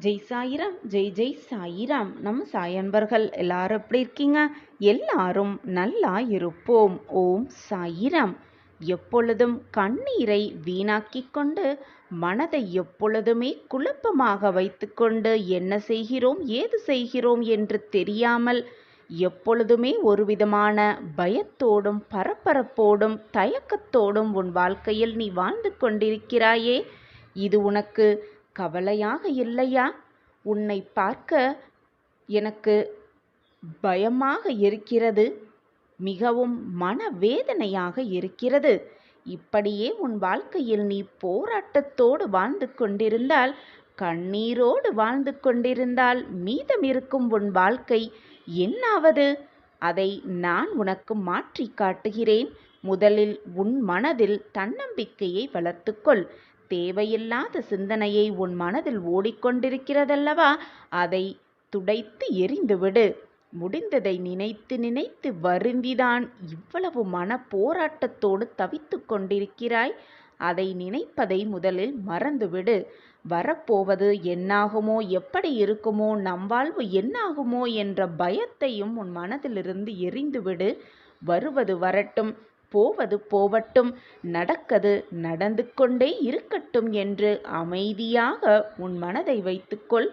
ஜெய் சாயிராம், ஜெய் ஜெய் சாயிராம். நம்ம சாய் அன்பர்கள் எல்லாரும் எப்படி இருக்கீங்க? எல்லாரும் நல்லா இருப்போம். ஓம் சாயிராம். எப்பொழுதும் கண்ணீரை வீணாக்கி கொண்டு மனதை எப்பொழுதுமே குழப்பமாக வைத்துக்கொண்டு என்ன செய்கிறோம் ஏது செய்கிறோம் என்று தெரியாமல் எப்பொழுதுமே ஒரு விதமான பயத்தோடும் பரபரப்போடும் தயக்கத்தோடும் உன் வாழ்க்கையில் நீ வாழ்ந்து கொண்டிருக்கிறாயே, இது உனக்கு கவலையாக இல்லையா? உன்னை பார்க்க எனக்கு பயமாக இருக்கிறது, மிகவும் மனவேதனையாக இருக்கிறது. இப்படியே உன் வாழ்க்கையில் நீ போராட்டத்தோடு வாழ்ந்து கொண்டிருந்தால், கண்ணீரோடு வாழ்ந்து கொண்டிருந்தால் மீதம் இருக்கும் உன் வாழ்க்கை என்னாவது? அதை நான் உனக்கு மாற்றி காட்டுகிறேன். முதலில் உன் மனதில் தன்னம்பிக்கையை வளர்த்துக்கொள். தேவையில்லாத சிந்தனையை உன் மனதில் ஓடிக்கொண்டிருக்கிறதல்லவா, அதை துடைத்து எறிந்துவிடு. முடிந்ததை நினைத்து நினைத்து வருந்திதான் இவ்வளவு மன போராட்டத்தோடு தவித்து கொண்டிருக்கிறாய். அதை நினைப்பதை முதலில் மறந்துவிடு. வரப்போவது என்னாகுமோ, எப்படி இருக்குமோ, நம் வாழ்வு என்னாகுமோ என்ற பயத்தையும் உன் மனதிலிருந்து எறிந்துவிடு. வருவது வரட்டும், போவது போவட்டும், நடக்கது நடந்து கொண்டே இருக்கட்டும் என்று அமைதியாக உன் மனதை வைத்துக்கொள்.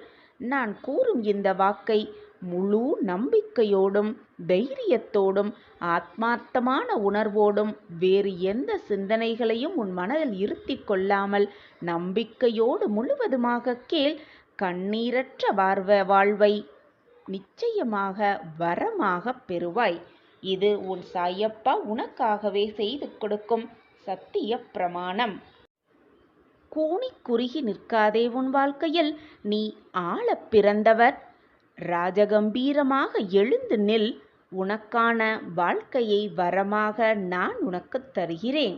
நான் கூறும் இந்த வாக்கை முழு நம்பிக்கையோடும் தைரியத்தோடும் ஆத்மார்த்தமான உணர்வோடும் வேறு எந்த சிந்தனைகளையும் உன் மனதில் இருத்தி கொள்ளாமல் நம்பிக்கையோடு முழுவதுமாக கேள். கண்ணீரற்ற வாழ்வை நிச்சயமாக வரமாக பெறுவாய். இது உன் சாயப்பா உனக்காகவே செய்து கொடுக்கும் சத்திய பிரமாணம். கூனி குறுகி நிற்காதே. உன் வாழ்க்கையில் நீ ஆள பிறந்தவர். ராஜகம்பீரமாக எழுந்து நில். உனக்கான வாழ்க்கையை வரமாக நான் உனக்கு தருகிறேன்.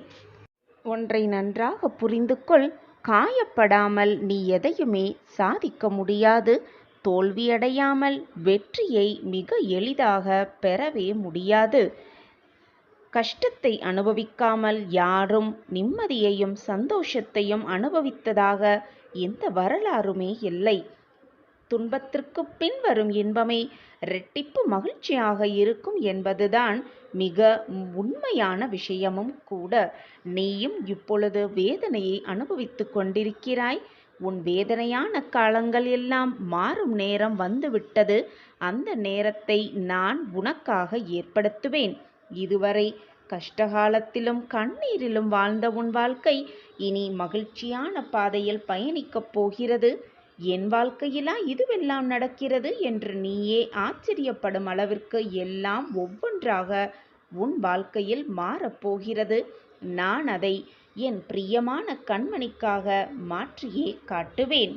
ஒன்றை நன்றாக புரிந்து கொள். காயப்படாமல் நீ எதையுமே சாதிக்க முடியாது. தோல்வியடையாமல் வெற்றியை மிக எளிதாக பெறவே முடியாது. கஷ்டத்தை அனுபவிக்காமல் யாரும் நிம்மதியையும் சந்தோஷத்தையும் அனுபவித்ததாக எந்த வரலாறுமே இல்லை. துன்பத்திற்கு பின் வரும் இன்பமே இரட்டிப்பு மகிழ்ச்சியாக இருக்கும் என்பதுதான் மிக உண்மையான விஷயமும் கூட. நீயும் இப்பொழுது வேதனையை அனுபவித்து கொண்டிருக்கிறாய். உன் வேதனையான காலங்கள் எல்லாம் மாறும் நேரம் வந்துவிட்டது. அந்த நேரத்தை நான் உனக்காக ஏற்படுத்துவேன். இதுவரை கஷ்டகாலத்திலும் கண்ணீரிலும் வாழ்ந்த உன் வாழ்க்கை இனி மகிழ்ச்சியான பாதையில் பயணிக்கப் போகிறது. என் வாழ்க்கையிலா இதுவெல்லாம் நடக்கிறது என்று நீயே ஆச்சரியப்படும் அளவிற்கு எல்லாம் ஒவ்வொன்றாக உன் வாழ்க்கையில் மாறப்போகிறது. நான் அதை என் பிரியமான கண்மணிக்காக மாற்றியே காட்டுவேன்.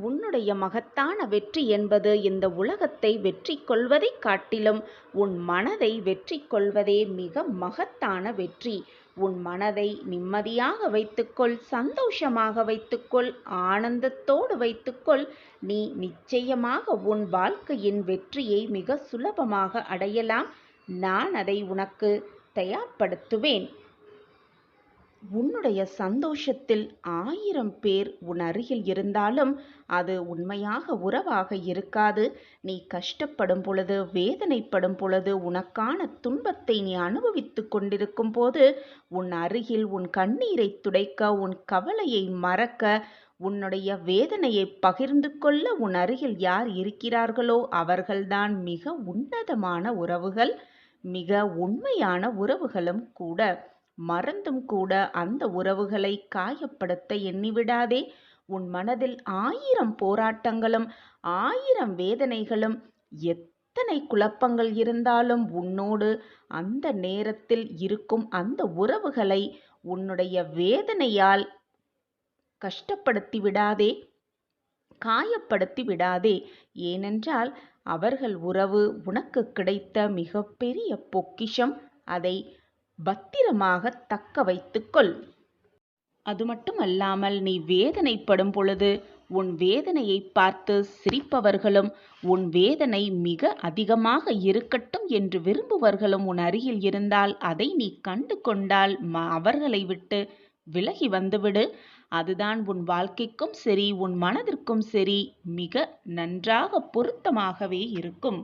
உன்னுடைய மகத்தான வெற்றி என்பது இந்த உலகத்தை வெற்றி கொள்வதை காட்டிலும் உன் மனதை வெற்றி கொள்வதே மிக மகத்தான வெற்றி. உன் மனதை நிம்மதியாக வைத்துக்கொள், சந்தோஷமாக வைத்துக்கொள், ஆனந்தத்தோடு வைத்துக்கொள். நீ நிச்சயமாக உன் வாழ்க்கையின் வெற்றியை மிக சுலபமாக அடையலாம். நான் அதை உனக்கு தயார்படுத்துவேன். உன்னுடைய சந்தோஷத்தில் 1000 பேர் உன் அருகில் இருந்தாலும் அது உண்மையாக உறவாக இருக்காது. நீ கஷ்டப்படும் பொழுது, வேதனைப்படும் பொழுது, உனக்கான துன்பத்தை நீ அனுபவித்து கொண்டிருக்கும் போது உன் அருகில் உன் கண்ணீரை துடைக்க, உன் கவலையை மறக்க, உன்னுடைய வேதனையை பகிர்ந்து கொள்ள உன் அருகில் யார் இருக்கிறார்களோ அவர்கள்தான் மிக உன்னதமான உறவுகள், மிக உண்மையான உறவுகளும் கூட. மறந்தும் கூட அந்த உறவுகளை காயப்படுத்த எண்ணிவிடாதே. உன் மனதில் 1000 போராட்டங்களும் 1000 வேதனைகளும் எத்தனை குழப்பங்கள் இருந்தாலும் உன்னோடு அந்த நேரத்தில் இருக்கும் அந்த உறவுகளை உன்னுடைய வேதனையால் கஷ்டப்படுத்தி விடாதே, காயப்படுத்தி விடாதே. ஏனென்றால் அவர்கள் உறவு உனக்கு கிடைத்த மிகப்பெரிய பொக்கிஷம். அதை பத்திரமாக தக்க வைத்துக்கொள். அது மட்டுமல்லாமல் நீ வேதனைப்படும் பொழுது உன் வேதனையை பார்த்து சிரிப்பவர்களும், உன் வேதனை மிக அதிகமாக இருக்கட்டும் என்று விரும்புவர்களும் உன் அருகில் இருந்தால் அதை நீ கண்டு கொண்டால் அவர்களை விட்டு விலகி வந்துவிடு. அதுதான் உன் வாழ்க்கைக்கும் சரி, உன் மனதிற்கும் சரி, மிக நன்றாக பொருத்தமாகவே இருக்கும்.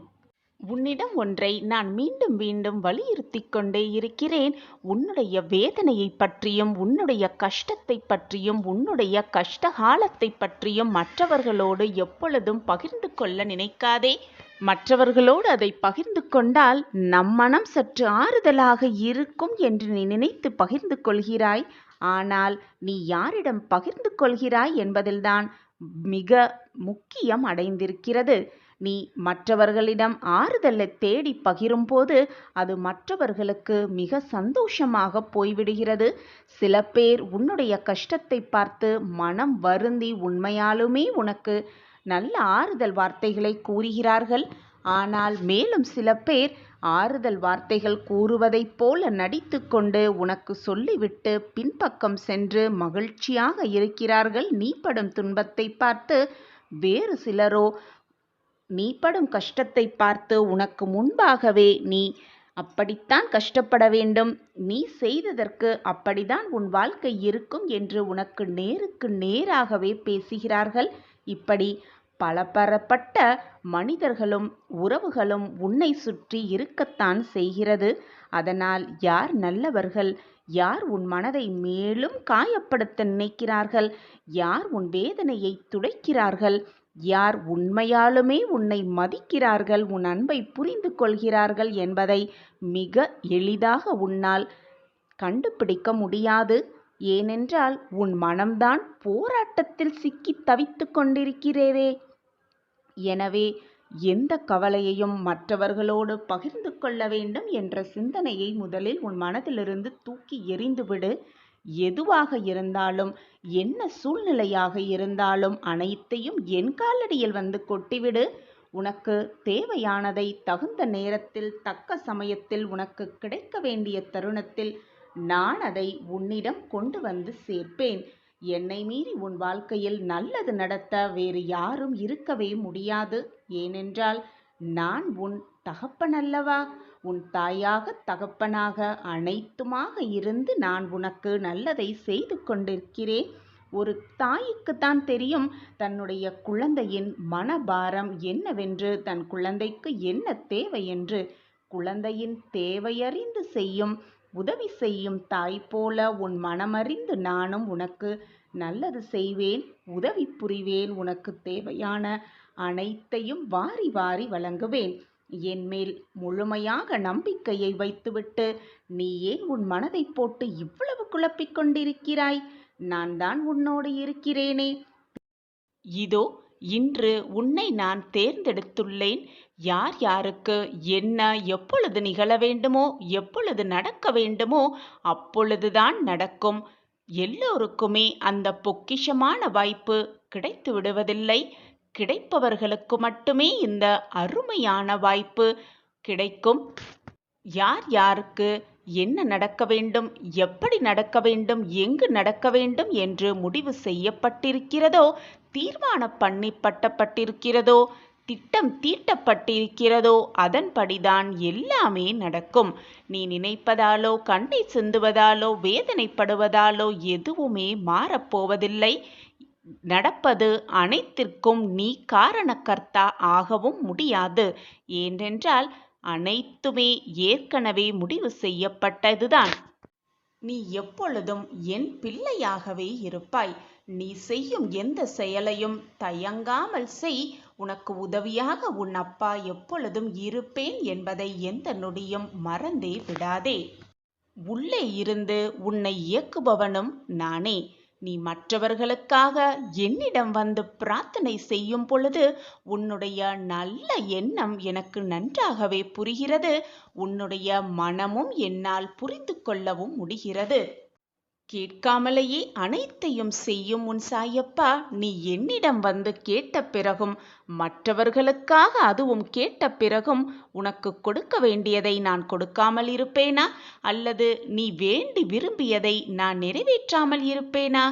உன்னிடம் ஒன்றை நான் மீண்டும் மீண்டும் வலியுறுத்திக் கொண்டே இருக்கிறேன். உன்னுடைய வேதனையை பற்றியும், உன்னுடைய கஷ்டத்தை பற்றியும், உன்னுடைய கஷ்டகாலத்தை பற்றியும் மற்றவர்களோடு எப்பொழுதும் பகிர்ந்து கொள்ள நினைக்காதே. மற்றவர்களோடு அதை பகிர்ந்து கொண்டால் நம் மனம் சற்று ஆறுதலாக இருக்கும் என்று நீ நினைத்து பகிர்ந்து கொள்கிறாய். ஆனால் நீ யாரிடம் பகிர்ந்து கொள்கிறாய் என்பதில்தான் மிக முக்கியம் அடைந்திருக்கிறது. நீ மற்றவர்களிடம் ஆறுதலை தேடி பகிரும்போது அது மற்றவர்களுக்கு மிக சந்தோஷமாக போய்விடுகிறது. சில பேர் உன்னுடைய கஷ்டத்தை பார்த்து மனம் வருந்தி உண்மையாலுமே உனக்கு நல்ல ஆறுதல் வார்த்தைகளை கூறுகிறார்கள். ஆனால் மேலும் சில பேர் ஆறுதல் வார்த்தைகள் கூறுவதைப் போல நடித்து கொண்டு உனக்கு சொல்லிவிட்டு பின்பக்கம் சென்று மகிழ்ச்சியாக இருக்கிறார்கள். நீ படும் துன்பத்தை பார்த்து வேறு சிலரோ நீ படும் கஷ்டத்தை பார்த்து உனக்கு முன்பாகவே நீ அப்படித்தான் கஷ்டப்பட வேண்டும், நீ செய்ததற்கு அப்படிதான் உன் வாழ்க்கை இருக்கும் என்று உனக்கு நேருக்கு நேராகவே பேசுகிறார்கள். இப்படி பலதரப்பட்ட மனிதர்களும் உறவுகளும் உன்னை சுற்றி இருக்கத்தான் செய்கிறது. அதனால் யார் நல்லவர்கள், யார் உன் மனதை மேலும் காயப்படுத்த நினைக்கிறார்கள், யார் உன் வேதனையை துடைக்கிறார்கள், யார் உண்மையாலுமே உன்னை மதிக்கிறார்கள், உன் அன்பை புரிந்து கொள்கிறார்கள் என்பதை மிக எளிதாக உன்னால் கண்டுபிடிக்க முடியாது. ஏனென்றால் உன் மனம்தான் போராட்டத்தில் சிக்கி தவித்து கொண்டிருக்கிறதே. எனவே எந்த கவலையையும் மற்றவர்களோடு பகிர்ந்து கொள்ள வேண்டும் என்ற சிந்தனையை முதலில் உன் மனதிலிருந்து தூக்கி எறிந்துவிடு. எதுவாக இருந்தாலும், என்ன சூழ்நிலையாக இருந்தாலும் அனைத்தையும் என் காலடியில் வந்து கொட்டிவிடு. உனக்கு தேவையானதை தகுந்த நேரத்தில், தக்க சமயத்தில், உனக்கு கிடைக்க வேண்டிய தருணத்தில் நான் அதை உன்னிடம் கொண்டு வந்து சேர்ப்பேன். என்னை மீறி உன் வாழ்க்கையில் நல்லது நடத்த வேறு யாரும் இருக்கவே முடியாது. ஏனென்றால் நான் உன் தகப்பனல்லவா? உன் தாயாக தகப்பனாக அனைத்துமாக இருந்து நான் உனக்கு நல்லதை செய்து கொண்டிருக்கிறேன். ஒரு தாய்க்குத்தான் தெரியும் தன்னுடைய குழந்தையின் மனபாரம் என்னவென்று, தன் குழந்தைக்கு என்ன தேவை என்று. குழந்தையின் தேவையறிந்து செய்யும், உதவி செய்யும் தாய் போல உன் மனமறிந்து நானும் உனக்கு நல்லது செய்வேன், உதவி புரிவேன். உனக்கு தேவையான அனைத்தையும் வாரி வாரி வழங்குவேன். என்மேல் முழுமையாக நம்பிக்கையை வைத்துவிட்டு நீ ஏன் உன் மனதை போட்டு இவ்வளவு குழப்பிக் கொண்டிருக்கிறாய்? நான் தான் உன்னோடு இருக்கிறேனே. இதோ இன்று உன்னை நான் தேர்ந்தெடுத்துள்ளேன். யார் யாருக்கு என்ன எப்பொழுது நிகழ வேண்டுமோ, எப்பொழுது நடக்க வேண்டுமோ அப்பொழுதுதான் நடக்கும். எல்லோருக்குமே அந்த பொக்கிஷமான வாய்ப்பு கிடைத்து விடுவதில்லை. கிடைப்பவர்களுக்கு மட்டுமே இந்த அருமையான வாய்ப்பு கிடைக்கும். யார் யாருக்கு என்ன நடக்க வேண்டும், எப்படி நடக்க வேண்டும், எங்கு நடக்க வேண்டும் என்று முடிவு செய்யப்பட்டிருக்கிறதோ, தீர்மானம் பண்ணப்பட்டிருக்கிறதோ, திட்டம் தீட்டப்பட்டிருக்கிறதோ அதன்படிதான் எல்லாமே நடக்கும். நீ நினைப்பதாலோ, கண்ணை சிந்துவதாலோ, வேதனைப்படுவதாலோ எதுவுமே மாறப்போவதில்லை. நடப்பது அனைத்திற்கும் நீ காரணக்கர்த்தா ஆகவும் முடியாது. ஏனென்றால் அனைத்துமே ஏற்கனவே முடிவு செய்யப்பட்டதுதான். நீ எப்பொழுதும் என் பிள்ளையாகவே இருப்பாய். நீ செய்யும் எந்த செயலையும் தயங்காமல் செய். உனக்கு உதவியாக உன் அப்பா எப்பொழுதும் இருப்பேன் என்பதை எந்த நொடியும் மறந்தே விடாதே. உள்ளே இருந்து உன்னை இயக்குபவனும் நானே. நீ மற்றவர்களுக்காக என்னிடம் வந்து பிரார்த்தனை செய்யும் பொழுது உன்னுடைய நல்ல எண்ணம் எனக்கு நன்றாகவே புரிகிறது. உன்னுடைய மனமும் என்னால் புரிந்து கொள்ளவும் முடிகிறது. கேட்காமலேயே அனைத்தையும் செய்யும் உன் சாயப்பா நீ என்னிடம் வந்து கேட்ட பிறகும், மற்றவர்களுக்காக அதுவும் கேட்ட பிறகும் உனக்கு கொடுக்க வேண்டியதை நான் கொடுக்காமல் இருப்பேனா? அல்லது நீ வேண்டி விரும்பியதை நான் நிறைவேற்றாமல் இருப்பேனா?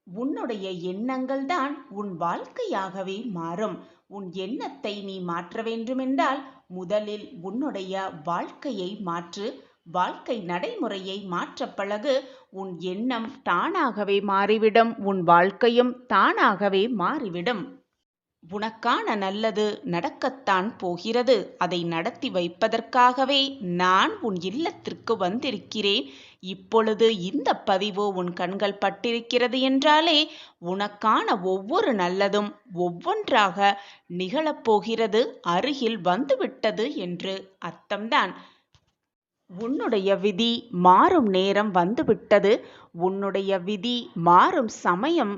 உன்னுடைய எண்ணங்கள் தான் உன் வாழ்க்கையாகவே மாறும். உன் எண்ணத்தை நீ மாற்ற வேண்டுமென்றால் முதலில் உன்னுடைய வாழ்க்கையை மாற்று. வாழ்க்கை நடைமுறையை மாற்றப் பழகு. உன் எண்ணம் தானாகவே மாறிவிடும். உன் வாழ்க்கையும் தானாகவே மாறிவிடும். உனக்கான நல்லது நடக்கத்தான் போகிறது. அதை நடத்தி வைப்பதற்காகவே நான் உன் இல்லத்திற்கு வந்திருக்கிறேன். இப்பொழுது இந்த பதிவு உன் கண்கள் பட்டிருக்கிறது என்றாலே உனக்கான ஒவ்வொரு நல்லதும் ஒவ்வொன்றாக நிகழப்போகிறது, அருகில் வந்துவிட்டது என்று அர்த்தம்தான். உன்னுடைய விதி மாறும் நேரம் வந்துவிட்டது. உன்னுடைய விதி மாறும் சமயம்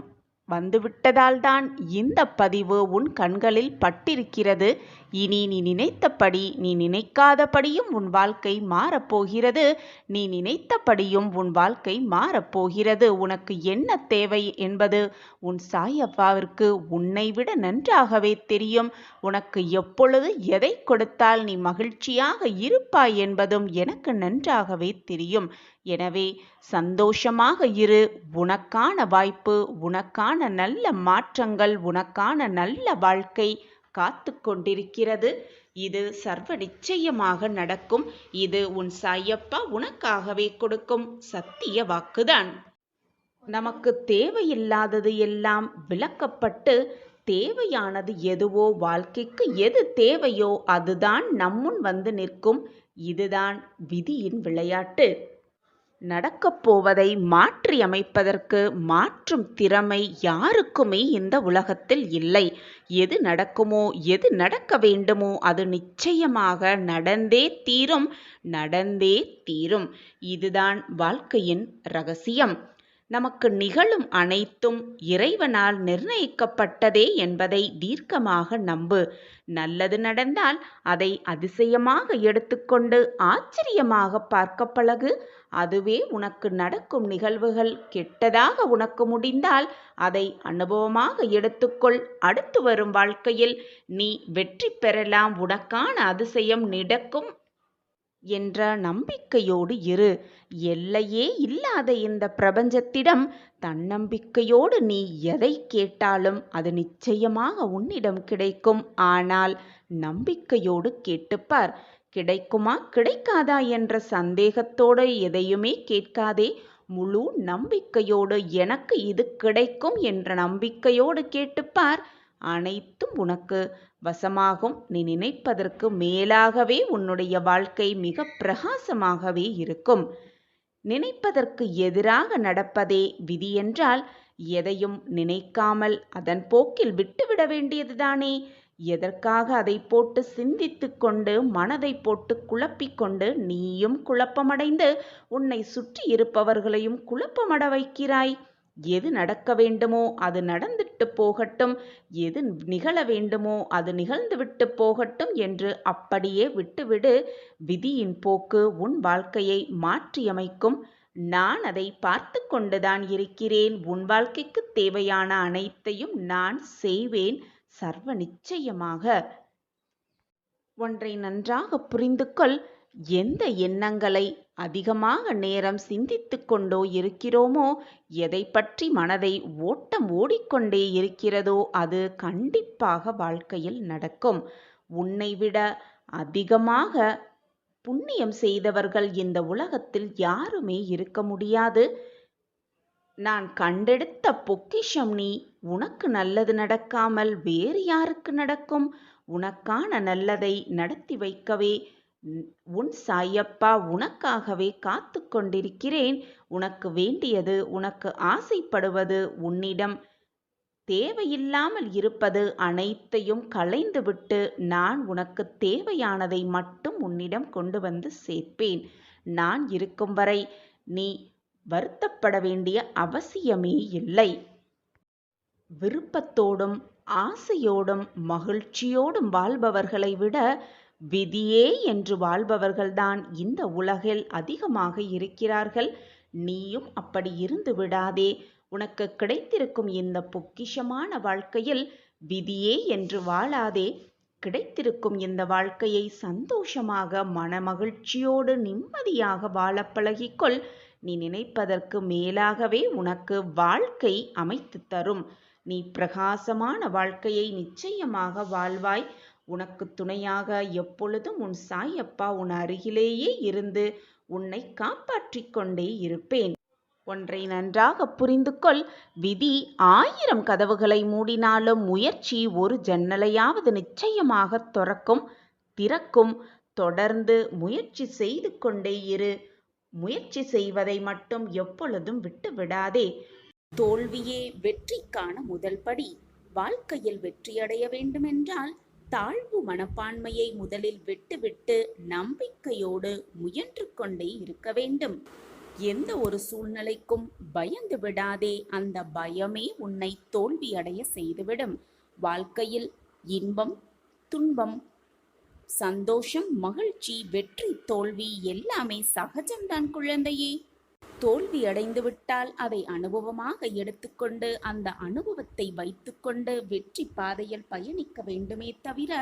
வந்துவிட்டதால்தான் இந்த பதிவு உன் கண்களில் பட்டிருக்கிறது. இனி நீ நினைத்தபடி, நீ நினைக்காதபடியும் உன் வாழ்க்கை மாறப்போகிறது. நீ நினைத்தபடியும் உன் வாழ்க்கை மாறப்போகிறது. உனக்கு என்ன தேவை என்பது உன் சாயப்பாவிற்கு உன்னை விட நன்றாகவே தெரியும். உனக்கு எப்பொழுது எதை கொடுத்தால் நீ மகிழ்ச்சியாக இருப்பாய் என்பதும் எனக்கு நன்றாகவே தெரியும். எனவே சந்தோஷமாக இரு. உனக்கான வாய்ப்பு, உனக்கான நல்ல மாற்றங்கள், உனக்கான நல்ல வாழ்க்கை காத்து கொண்டிருக்கிறது. இது சர்வ நிச்சயமாக நடக்கும். இது உன் சாயப்பா உனக்காகவே கொடுக்கும் சத்திய வாக்குதான். நமக்கு தேவையில்லாதது எல்லாம் விலக்கப்பட்டு தேவையானது எதுவோ, வாழ்க்கைக்கு எது தேவையோ அதுதான் நம்முன் வந்து நிற்கும். இதுதான் விதியின் விளையாட்டு. நடக்கப் போவதை மாற்றி அமைப்பதற்கு மாற்றும் திறமை யாருக்குமே இந்த உலகத்தில் இல்லை. எது நடக்குமோ, எது நடக்க வேண்டுமோ அது நிச்சயமாக நடந்தே தீரும், நடந்தே தீரும். இதுதான் வாழ்க்கையின் ரகசியம். நமக்கு நிகழும் அனைத்தும் இறைவனால் நிர்ணயிக்கப்பட்டதே என்பதை தீர்க்கமாக நம்பு. நல்லது நடந்தால் அதை அதிசயமாக எடுத்துக்கொண்டு ஆச்சரியமாக பார்க்க பழகு. அதுவே உனக்கு நடக்கும் நிகழ்வுகள். கெட்டதாக உனக்கு முடிந்தால் அதை அனுபவமாக எடுத்துக்கொள். அடுத்து வரும் வாழ்க்கையில் நீ வெற்றி பெறலாம். உனக்கான அதிசயம் நடக்கும் என்ற நம்பிக்கையோடு இரு. எல்லையே இல்லாத இந்த பிரபஞ்சத்திடம் தன்னம்பிக்கையோடு நீ எதை கேட்டாலும் அது நிச்சயமாக உன்னிடம் கிடைக்கும். ஆனால் நம்பிக்கையோடு கேட்டுப்பார். கிடைக்குமா கிடைக்காதா என்ற சந்தேகத்தோடு எதையுமே கேட்காதே. முழு நம்பிக்கையோடு எனக்கு இது கிடைக்கும் என்ற நம்பிக்கையோடு கேட்டுப்பார். அனைத்தும் உனக்கு வசமாகும். நீ நினைப்பதற்கு மேலாகவே உன்னுடைய வாழ்க்கை மிக பிரகாசமாகவே இருக்கும். நினைப்பதற்கு எதிராக நடப்பதே விதி என்றால் எதையும் நினைக்காமல் அதன் போக்கில் விட்டுவிட வேண்டியதுதானே. எதற்காக அதை போட்டு சிந்தித்து கொண்டு மனதை போட்டு குழப்பிக்கொண்டு நீயும் குழப்பமடைந்து உன்னை சுற்றி இருப்பவர்களையும் குழப்பமட வைக்கிறாய்? எது நடக்க வேண்டுமோ அது நடந்துட்டு போகட்டும், எது நிகழ வேண்டுமோ அது நிகழ்ந்துவிட்டு போகட்டும் என்று அப்படியே விட்டுவிடு. விதியின் போக்கு உன் வாழ்க்கையை மாற்றியமைக்கும். நான் அதை பார்த்து கொண்டுதான் இருக்கிறேன். உன் வாழ்க்கைக்கு தேவையான அனைத்தையும் நான் செய்வேன் சர்வ நிச்சயமாக. ஒன்றை நன்றாக புரிந்து கொள். எந்த எண்ணங்களை அதிகமாக நேரம் சிந்தித்து கொண்டோ இருக்கிறோமோ, எதை பற்றி மனதை ஓட்டம் ஓடிக்கொண்டே இருக்கிறதோ அது கண்டிப்பாக வாழ்க்கையில் நடக்கும். உன்னை விட அதிகமாக புண்ணியம் செய்தவர்கள் இந்த உலகத்தில் யாருமே இருக்க முடியாது. நான் கண்டெடுத்த பொக்கிஷம் நீ. உனக்கு நல்லது நடக்காமல் வேறு யாருக்கு நடக்கும்? உனக்கான நல்லதை நடத்தி வைக்கவே உன் சாயப்பா உனக்காகவே காத்து கொண்டிருக்கிறேன். உனக்கு வேண்டியது, உனக்கு ஆசைப்படுவது, உன்னிடம் தேவையில்லாமல் இருப்பது அனைத்தையும் களைந்துவிட்டு நான் உனக்கு தேவையானதை மட்டும் உன்னிடம் கொண்டு வந்து சேர்ப்பேன். நான் இருக்கும் வரை நீ வருத்தப்பட வேண்டிய அவசியமே இல்லை. விருப்பத்தோடும் ஆசையோடும் மகிழ்ச்சியோடும் வாழ்பவர்களை விட விதியே என்று வாழ்பவர்கள்தான் இந்த உலகில் அதிகமாக இருக்கிறார்கள். நீயும் அப்படி இருந்து விடாதே. உனக்கு கிடைத்திருக்கும் இந்த பொக்கிஷமான வாழ்க்கையில் விதியே என்று வாழாதே. கிடைத்திருக்கும் இந்த வாழ்க்கையை சந்தோஷமாக மனமகிழ்ச்சியோடு நிம்மதியாக வாழ பழகிக்கொள். நீ நினைப்பதற்கு மேலாகவே உனக்கு வாழ்க்கை அமைத்து தரும். நீ பிரகாசமான வாழ்க்கையை நிச்சயமாக வாழ்வாய். உனக்கு துணையாக எப்பொழுதும் உன் சாயப்பா உன் அருகிலேயே இருந்து உன்னை காப்பாற்றிக் கொண்டே இருப்பேன். ஒன்றை நன்றாக புரிந்து கொள். விதி 1000 கதவுகளை மூடினாலும் முயற்சி ஒரு ஜன்னலையாவது நிச்சயமாக திறக்கும். தொடர்ந்து முயற்சி செய்து கொண்டே இரு. முயற்சி செய்வதை மட்டும் எப்பொழுதும் விட்டு விடாதே. தோல்வியே வெற்றிக்கான முதல் படி. வாழ்க்கையில் வெற்றியடைய வேண்டுமென்றால் தாழ்வு மனப்பான்மையை முதலில் விட்டுவிட்டு நம்பிக்கையோடு முயன்று கொண்டே இருக்க வேண்டும். எந்த ஒரு சூழ்நிலைக்கும் பயந்து விடாதே. அந்த பயமே உன்னை தோல்வியடைய செய்துவிடும். வாழ்க்கையில் இன்பம், துன்பம், சந்தோஷம், மகிழ்ச்சி, வெற்றி, தோல்வி எல்லாமே சகஜம்தான் குழந்தையே. தோல்வி அடைந்து விட்டால் அதை அனுபவமாக எடுத்துக்கொண்டு அந்த அனுபவத்தை வைத்துக்கொண்டு வெற்றி பாதையில் பயணிக்க வேண்டுமே தவிர,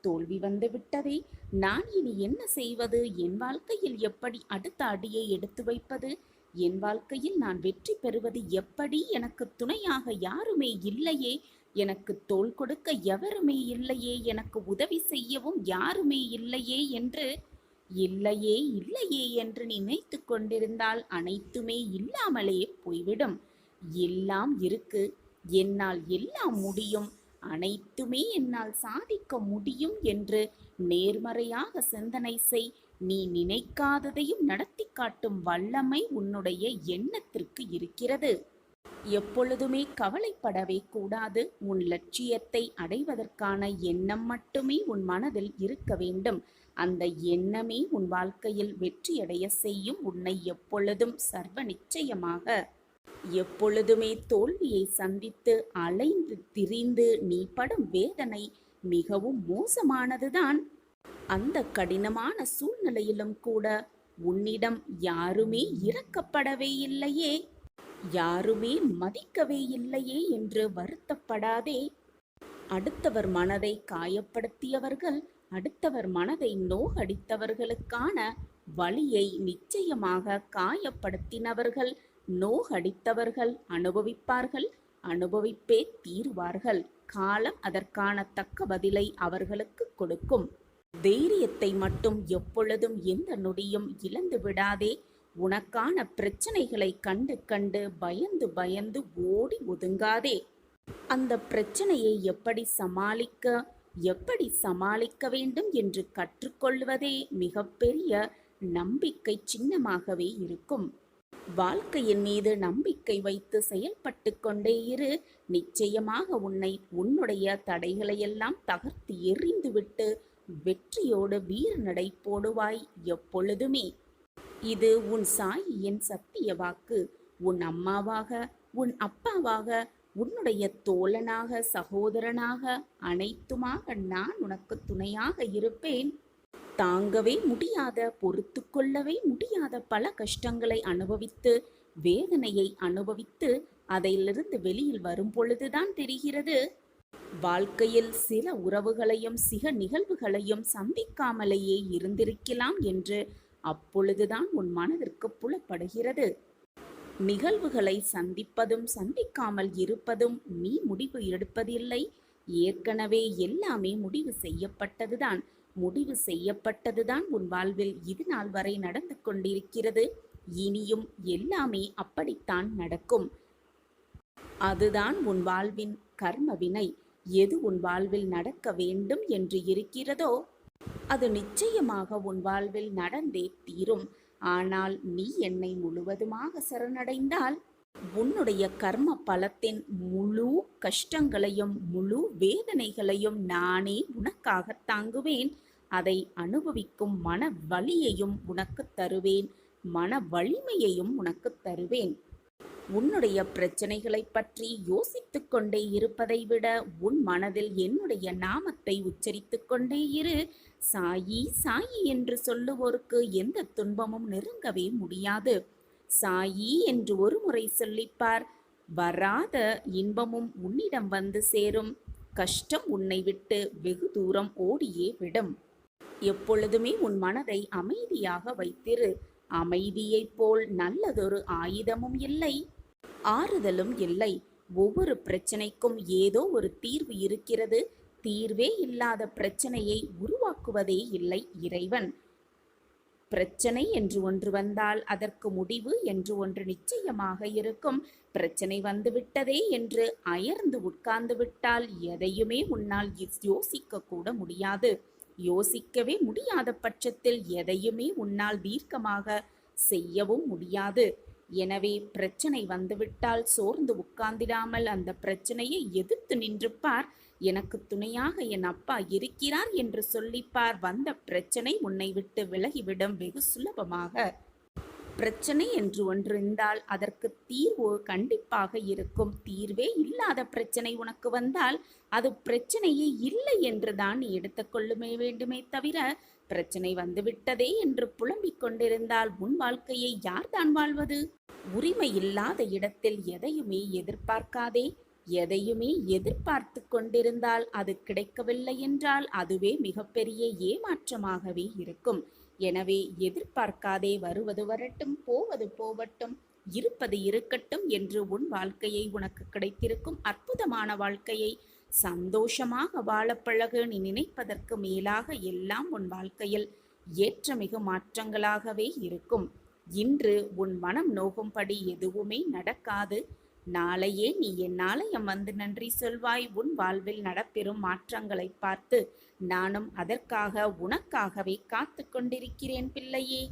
தோல்வி வந்து விட்டதே, நான் இனி என்ன செய்வது, என் வாழ்க்கையில் எப்படி அடுத்த அடியை எடுத்து வைப்பது, என் வாழ்க்கையில் நான் வெற்றி பெறுவது எப்படி, எனக்கு துணையாக யாருமே இல்லையே, எனக்கு தோள் கொடுக்க எவருமே இல்லையே, எனக்கு உதவி செய்யவும் யாருமே இல்லையே என்று நினைத்து கொண்டிருந்தால் அனைத்துமே இல்லாமலே போய்விடும். எல்லாம் இருக்கு, என்னால் எல்லாம் முடியும், அனைத்துமே என்னால் சாதிக்க முடியும் என்று நேர்மறையாக சிந்தனை செய். நீ நினைக்காததையும் நடத்தி காட்டும் வல்லமை உன்னுடைய எண்ணத்திற்கு இருக்கிறது. எப்பொழுதுமே கவலைப்படவே கூடாது. உன் லட்சியத்தை அடைவதற்கான எண்ணம் மட்டுமே உன் மனதில் இருக்க வேண்டும். அந்த எண்ணமே உன் வாழ்க்கையில் வெற்றியடைய செய்யும். உன்னை எப்பொழுதும் சர்வ நிச்சயமாக எப்பொழுதுமே தோல்வியை சந்தித்து அலைந்து திரிந்து நீ படும் வேதனை மிகவும் மோசமானதுதான். அந்த கடினமான சூழ்நிலையிலும் கூட உன்னிடம் யாருமே இரக்கப்படவே இல்லையே, யாருமே மதிக்கவே இல்லையே என்று வருத்தப்படாதே. அடுத்தவர் மனதை காயப்படுத்தியவர்கள், அடுத்தவர் மனதை நோகடித்தவர்களுக்கான வலியை நிச்சயமாக காயப்படுத்தினவர்கள், நோகடித்தவர்கள் அனுபவிப்பார்கள், அனுபவிப்பே தீருவார்கள். காலம் அதற்கான தக்க பதிலை அவர்களுக்கு கொடுக்கும். தைரியத்தை மட்டும் எப்பொழுதும் எந்த நொடியும் இழந்து விடாதே. உனக்கான பிரச்சனைகளை கண்டு கண்டு பயந்து பயந்து ஓடி ஒதுங்காதே. அந்த பிரச்சனையை எப்படி சமாளிக்க வேண்டும் என்று கற்றுக்கொள்வதே மிகப்பெரிய நம்பிக்கை சின்னமாகவே இருக்கும். வாழ்க்கையின் மீது நம்பிக்கை வைத்து செயல்பட்டு கொண்டே இரு. நிச்சயமாக உன்னுடைய தடைகளையெல்லாம் தகர்த்து எறிந்துவிட்டு வெற்றியோடு வீர நடை போடுவாய் எப்பொழுதுமே. இது உன் சாயியின் சத்திய வாக்கு. உன் அம்மாவாக, உன் அப்பாவாக, உன்னுடைய தோழனாக, சகோதரனாக, அனைத்துமாக நான் உனக்கு துணையாக இருப்பேன். தாங்கவே முடியாத, பொறுத்து கொள்ளவே முடியாத பல கஷ்டங்களை அனுபவித்து, வேதனையை அனுபவித்து, அதிலிருந்து வெளியில் வரும் பொழுதுதான் தெரிகிறது, வாழ்க்கையில் சில உறவுகளையும் சில நிகழ்வுகளையும் சந்திக்காமலேயே இருந்திருக்கலாம் என்று. அப்பொழுதுதான் உன் மனதிற்கு புலப்படுகிறது. நிகழ்வுகளை சந்திப்பதும் சந்திக்காமல் இருப்பதும் நீ முடிவு எடுப்பதில்லை. ஏற்கனவே எல்லாமே முடிவு செய்யப்பட்டதுதான் உன் வாழ்வில் இது நாள் வரை நடந்து கொண்டிருக்கிறது. இனியும் எல்லாமே அப்படித்தான் நடக்கும். அதுதான் உன் வாழ்வின் கர்ம வினை. எது உன் வாழ்வில் நடக்க வேண்டும் என்று இருக்கிறதோ அது நிச்சயமாக உன் வாழ்வில் நடந்தே தீரும். ஆனால் நீ என்னை முழுவதுமாக சரணடைந்தால் உன்னுடைய கர்ம பலத்தின் முழு கஷ்டங்களையும் முழு வேதனைகளையும் நானே உனக்காக தாங்குவேன். அதை அனுபவிக்கும் மன வலியையும் உனக்கு தருவேன், மன வலிமையையும் உனக்கு தருவேன். உன்னுடைய பிரச்சனைகளை பற்றி யோசித்து கொண்டே இருப்பதை விட உன் மனதில் என்னுடைய நாமத்தை உச்சரித்து கொண்டே இரு. சாயி சாயி என்று சொல்லுவோருக்கு எந்த துன்பமும் நெருங்கவே முடியாது. சாயி என்று ஒரு முறை சொல்லிப்பார், வராத இன்பமும் உன்னிடம் வந்து சேரும். கஷ்டம் உன்னை விட்டு வெகு தூரம் ஓடியே விடும். எப்பொழுதுமே உன் மனதை அமைதியாக வைத்திரு. அமைதியைப் போல் நல்லதொரு ஆயுதமும் இல்லை, ஆறுதலும் இல்லை. ஒவ்வொரு பிரச்சனைக்கும் ஏதோ ஒரு தீர்வு இருக்கிறது. தீர்வே இல்லாத பிரச்சனையை உருவாக்குவதே இல்லை இறைவன். பிரச்சனை என்று ஒன்று வந்தால் அதற்கு முடிவு என்று ஒன்று நிச்சயமாக இருக்கும். பிரச்சனை வந்துவிட்டதே என்று அயர்ந்து உட்கார்ந்து விட்டால் எதையுமே உன்னால் யோசிக்க கூட முடியாது. யோசிக்கவே முடியாத பட்சத்தில் எதையுமே உன்னால் தீர்க்கமாக செய்யவும் முடியாது. எனவே பிரச்சனை வந்துவிட்டால் சோர்ந்து உட்கார்ந்திடாமல் அந்த பிரச்சனையை எதிர்த்து நின்று பார். எனக்கு துணையாக என் அப்பா இருக்கிறார் என்று சொல்லிப்பார். வந்த பிரச்சனை உன்னை விட்டு விலகிவிடும் வெகு சுலபமாக. பிரச்சனை என்று ஒன்று இருந்தால் அதற்கு தீர்வு கண்டிப்பாக இருக்கும். தீர்வே இல்லாத பிரச்சனை உனக்கு வந்தால் அது பிரச்சனையே இல்லை என்று தான் நீ எடுத்துக்கொள்ளுமே வேண்டுமே தவிர, பிரச்சனை வந்துவிட்டதே என்று புலம்பிக் கொண்டிருந்தால் உன் வாழ்க்கையை யார்தான் வாழ்வது? உரிமை இல்லாத இடத்தில் எதையுமே எதிர்பார்க்காதே. எதையுமே எதிர்பார்த்து கொண்டிருந்தால் அது கிடைக்கவில்லை என்றால் அதுவே மிகப்பெரிய ஏமாற்றமாகவே இருக்கும். எனவே எதிர்பார்க்காதே. வருவது வரட்டும், போவது போவட்டும், இருப்பது இருக்கட்டும் என்று உன் வாழ்க்கையை, உனக்கு கிடைத்திருக்கும் அற்புதமான வாழ்க்கையை சந்தோஷமாக வாழப் பழகு. நீ நினைப்பதற்கு மேலாக எல்லாம் உன் வாழ்க்கையில் ஏற்றமிகு மாற்றங்களாகவே இருக்கும். இன்று உன் மனம் நோகும்படி எதுவுமே நடக்காது. நாளையே நீ என் ஆலயம் வந்து நன்றி சொல்வாய். உன் வாழ்வில் நடப்பெறும் மாற்றங்களை பார்த்து நானும் அதற்காக உனக்காகவே காத்து கொண்டிருக்கிறேன் பிள்ளையே.